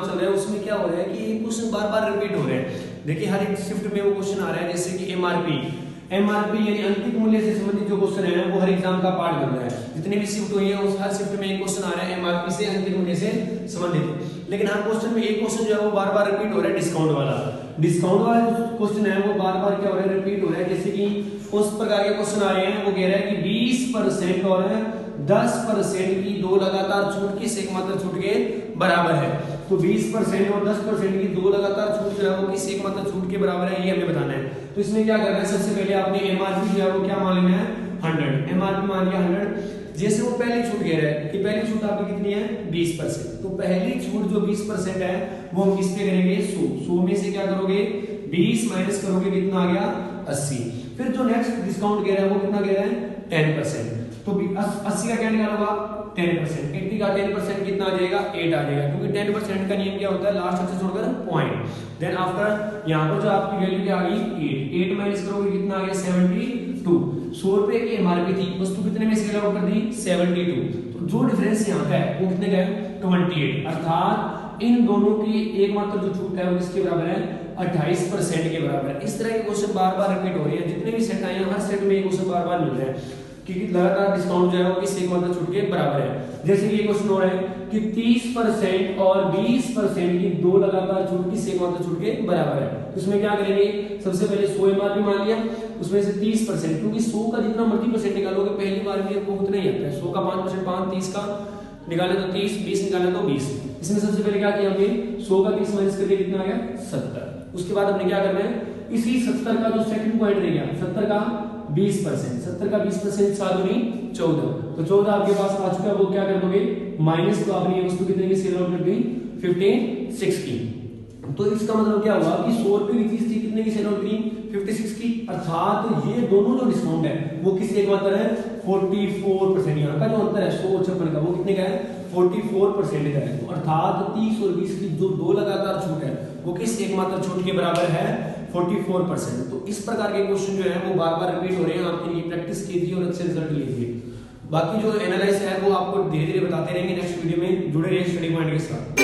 चल रहा है उसमें क्या हो रहा है कि ये क्वेश्चन बार बार रिपीट हो रहे हैं। देखिए हर एक शिफ्ट में वो क्वेश्चन आ रहा है, जैसे कि एमआरपी यानी अंतिम मूल्य से संबंधित जो क्वेश्चन है वो हर एग्जाम का पार्ट बन रहा है। जितनी भी शिफ्ट हुई है उस हर शिफ्ट में एक क्वेश्चन आ रहा है एमआरपी से अंतिम मूल्य से संबंधित। लेकिन हर क्वेश्चन में एक क्वेश्चन जो है वो बार बार रिपीट हो रहा है, डिस्काउंट वाला जो क्वेश्चन है वो बार बार क्या हो रहा है, रिपीट हो रहा है। जैसे कि उस प्रकार के क्वेश्चन आ रहे हैं, वो कह रहा है कि 20% और 10% की दो लगातार छूट किस एकमात्र छूट के बराबर है। तो 20% और 10% की दो लगातार छूट जो है वो किस एकमात्र छूट के बराबर है, ये हमें बताना है। तो इसमें क्या करना है, सबसे पहले आपने एमआरपी जो है वो क्या मान लेना है, 100। एमआरपी मान लिया 100। जैसे वो पहली छूट कह रहा है कि पहली छूट आपकी कितनी है, 20%। तो पहली छूट जो 20% है वो हम किस पे करेंगे, 100 में से क्या करोगे, 20 माइनस करोगे, कितना आ गया, 80। फिर जो नेक्स्ट डिस्काउंट कह रहा है वो कितना कह रहा है, 10%। तो 80 का क्या निकालोगा, 10%। 80 का 10% कितना आ जाएगा, 8 आ जाएगा, क्योंकि 10% का नियम क्या होता है, लास्ट अक्षर छोड़कर पॉइंट। देन आफ्टर यहाँ पर जो आपकी वैल्यू क्या आ गई, 8 माइनस करोगे कितना आ गया, 72। 100 रुपए की एमआरपी थी, वस्तु कितने में सेल आउट कर दी, 72। तो जो डिफरेंस यहाँ का है वो कितने का है, 28। अर्थात इन दोनों की एकमात्र जो छूट है वो किसके बराबर है, 28% के बराबर है। इस तरह के क्वेश्चन बार बार रिपीट हो रहे हैं। जितने भी सेट आए हैं हर सेट में ये क्वेश्चन बार बार मिल रहे हैं कि लगातार डिस्काउंट जो है वो किस एकमात्र छूट के बराबर है। जैसे कि ये क्वेश्चन हो रहा है कि 30% और 20% की दो लगातार छूट किस एकमात्र छूट के बराबर है। तो इसमें क्या करेंगे, सबसे पहले 100 एमआरपी मान लिया, उसमें से 30%, क्योंकि 100 का जितना मल्टी परसेंट निकालोगे पहली बार में आपको उतना ही आता है। 100 का 5%, 5 30 का निकाले तो 30, 20 निकाले तो 20। इसमें सबसे पहले क्या किया हमने, 100 का 30 माइनस करके कितना आ गया, 70। उसके बाद हमने क्या करना है, इसी 70 का जो सेकंड पॉइंट रह गया, 70 का 20%, 70 का 20% 7 दूनी 14। तो 14 आपके पास आ चुका है, वो क्या कर दोगे, माइनस, तो आपने ये वस्तु कितने की सेल आउट कर दी, 56 की। तो इसका मतलब क्या हुआ कि 100 रुपए की चीज थी, कितने की सेल आउट करी, 56 की। अर्थात ये दोनों जो डिस्काउंट है वो किस एकमात्र है, 44%। यहाँ का जो अंतर है 100 और 56 का वो कितने का है, 44% का है। तो अर्थात 30 और 20 की जो दो लगातार छूट है वो किस एकमात्र छूट के बराबर है, 44%। तो इस प्रकार के क्वेश्चन जो है वो बार बार रिपीट हो रहे हैं। आपके लिए प्रैक्टिस कीजिए और अच्छे रिजल्ट लीजिए। बाकी जो एनालाइज है वो आपको धीरे धीरे बताते रहेंगे। नेक्स्ट वीडियो में जुड़े रहिए स्टडी पॉइंट के साथ।